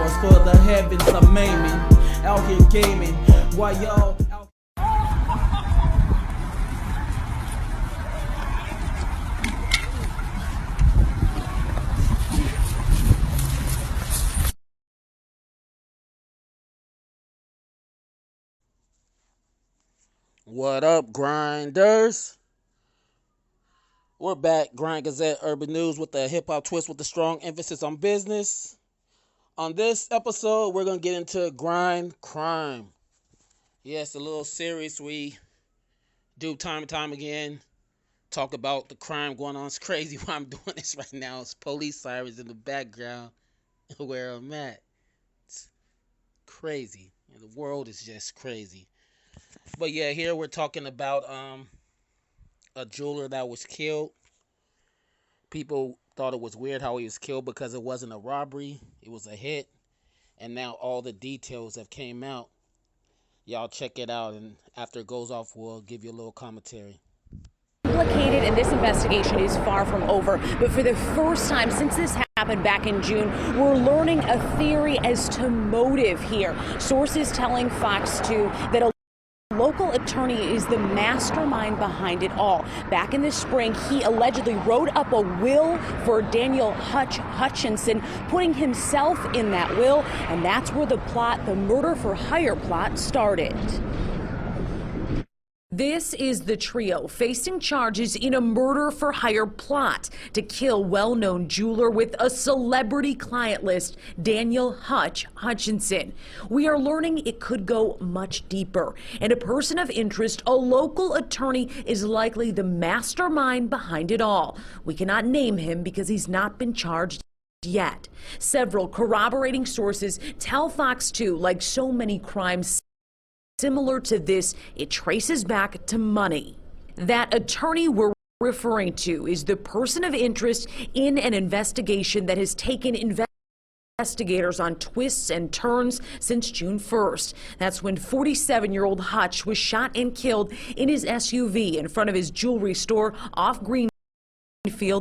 stars for the heavens I'm aiming. Out here gaming while y'all out. What up, grinders? We're back, Grind Gazette Urban News, with a hip-hop twist with a strong emphasis on business. On this episode, we're going to get into grind crime. Yes, a little series we do time and time again. Talk about the crime going on. It's crazy why I'm doing this right now. It's police sirens in the background where I'm at. It's crazy. The world is just crazy. But yeah, here we're talking about a jeweler that was killed. People thought it was weird how he was killed because it wasn't a robbery, it was a hit, and now all the details have came out. Y'all check it out, and after it goes off, we'll give you a little commentary. Complicated, and this investigation is far from over, but for the first time since this happened back in June, we're learning a theory as to motive here. Sources telling Fox 2 that a local attorney is the mastermind behind it all. Back in the spring, he allegedly wrote up a will for Daniel Hutchinson, putting himself in that will, and that's where the murder for hire plot started. This is the trio facing charges in a murder for hire plot to kill well-known jeweler with a celebrity client list, Daniel Hutchinson. We are learning it could go much deeper, and a person of interest, a local attorney, is likely the mastermind behind it all. We cannot name him because he's not been charged yet. Several corroborating sources tell Fox 2, like so many crimes similar to this, it traces back to money. That attorney we're referring to is the person of interest in an investigation that has taken investigators on twists and turns since June 1st. That's when 47-year-old Hutch was shot and killed in his SUV in front of his jewelry store off Greenfield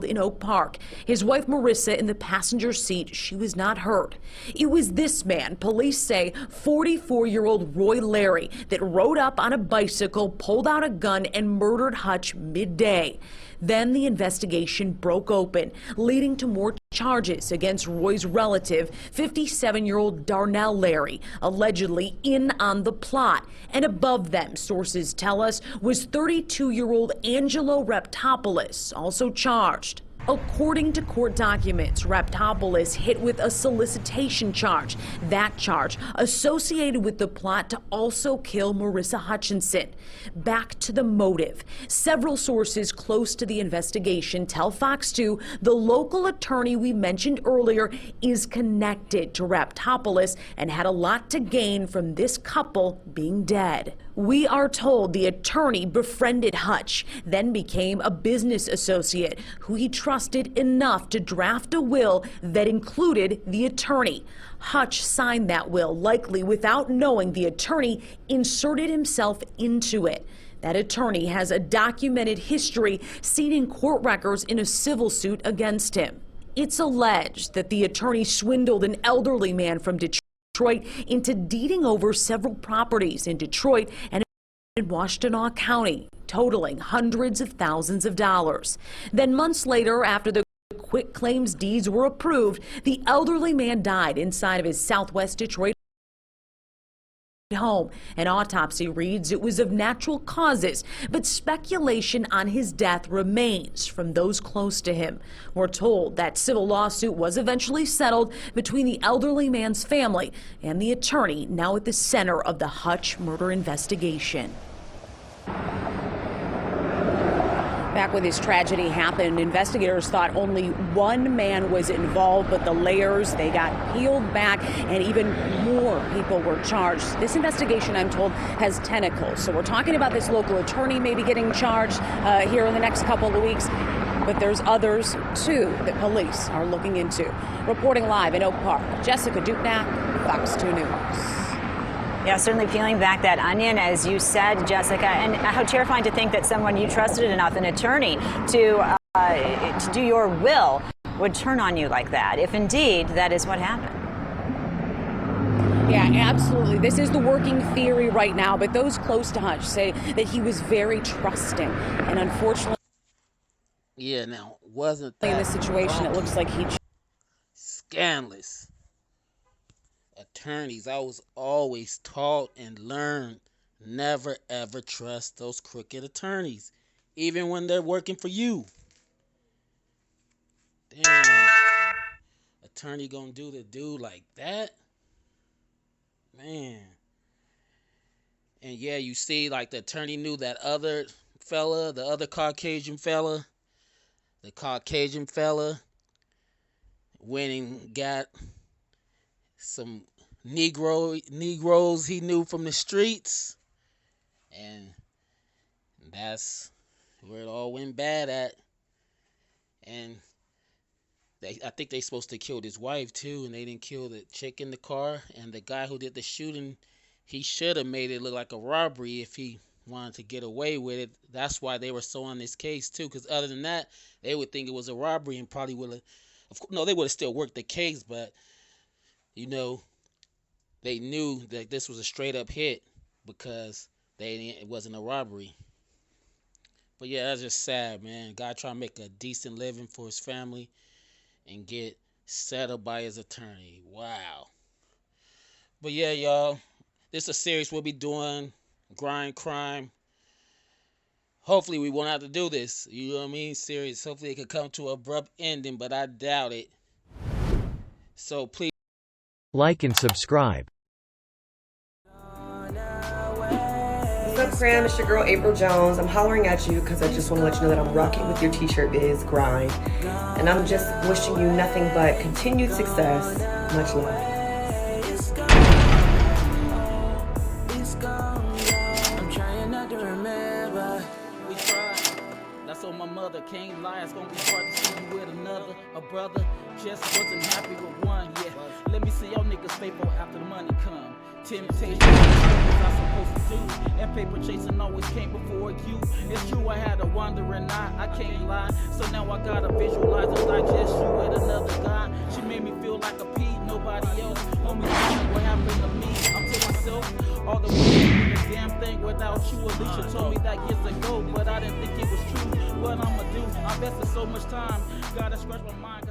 in Oak Park. His wife Marissa in the passenger seat. She was not hurt. It was this man, police say 44-year-old Roy Larry, that rode up on a bicycle, pulled out a gun, and murdered Hutch midday. Then the investigation broke open, leading to more charges against Roy's relative, 57-year-old Darnell Larry, allegedly in on the plot. And above them, sources tell us, was 32-year-old Angelo Raptopoulos, also charged. According to court documents, Raptopoulos hit with a solicitation charge. That charge associated with the plot to also kill Marissa Hutchinson. Back to the motive. Several sources close to the investigation tell Fox 2 the local attorney we mentioned earlier is connected to Raptopoulos and had a lot to gain from this couple being dead. We are told the attorney befriended Hutch, then became a business associate who he trusted enough to draft a will that included the attorney. Hutch signed that will, likely without knowing the attorney inserted himself into it. That attorney has a documented history seen in court records in a civil suit against him. It's alleged that the attorney swindled an elderly man from Detroit into deeding over several properties in Detroit and in Washtenaw County, totaling hundreds of thousands of dollars. Then months later, after the quit claims deeds were approved, the elderly man died inside of his Southwest Detroit home. An autopsy reads it was of natural causes, but speculation on his death remains from those close to him. We're told that civil lawsuit was eventually settled between the elderly man's family and the attorney now at the center of the Hutch murder investigation. Back when this tragedy happened, investigators thought only one man was involved, but the layers, they got peeled back and even more people were charged. This investigation, I'm told, has tentacles. So we're talking about this local attorney maybe getting charged here in the next couple of weeks. But there's others, too, that police are looking into. Reporting live in Oak Park, Jessica Duknak, Fox 2 News. Yeah, certainly peeling back that onion, as you said, Jessica, and how terrifying to think that someone you trusted enough, an attorney, to do your will, would turn on you like that, if indeed that is what happened. Yeah, absolutely. This is the working theory right now, but those close to Hutch say that he was very trusting. And unfortunately, Yeah, now, wasn't that in this situation, it looks like he... scandalous? Attorneys, I was always taught and learned never ever trust those crooked attorneys, even when they're working for you. Damn, attorney gonna do the dude like that? Man. And yeah, you see, like the attorney knew that other fella, the other Caucasian fella, the Caucasian fella went and got some Negroes he knew from the streets, and that's where it all went bad at. And I think they supposed to kill his wife too, and they didn't kill the chick in the car. And the guy who did the shooting, he should have made it look like a robbery if he wanted to get away with it. That's why they were so on this case too, because other than that, they would think it was a robbery and probably would have. No, they would have still worked the case, but they knew that this was a straight up hit because it wasn't a robbery. But yeah, that's just sad, man. Guy trying to make a decent living for his family and get settled by his attorney. Wow. But yeah, y'all, this is a series we'll be doing, Grind Crime. Hopefully we won't have to do this, you know what I mean? Series. Hopefully it could come to an abrupt ending, but I doubt it. So please like and subscribe. What's up, Cram? It's your girl, April Jones. I'm hollering at you because I just want to let you know that I'm rocking with your t-shirt biz, Grind. And I'm just wishing you nothing but continued success. Much love. I'm trying not to remember. We tried. That's on my mother. Can't lie. It's gonna be hard to see you with another. A brother just wasn't happy with one. Yeah. Let me see y'all niggas faithful after the money come. Temptation is what I'm supposed to do. And paper chasing always came before you. It's true I had a wandering eye. I can't lie. So now I gotta visualize and digest you with another guy. She made me feel like a P. Nobody else. Homie, what happened to me? I'm to myself. All the way doing the damn thing without you. Alicia told me that years ago, but I didn't think it was true. What I'ma do? I invested so much time. Gotta scratch my mind.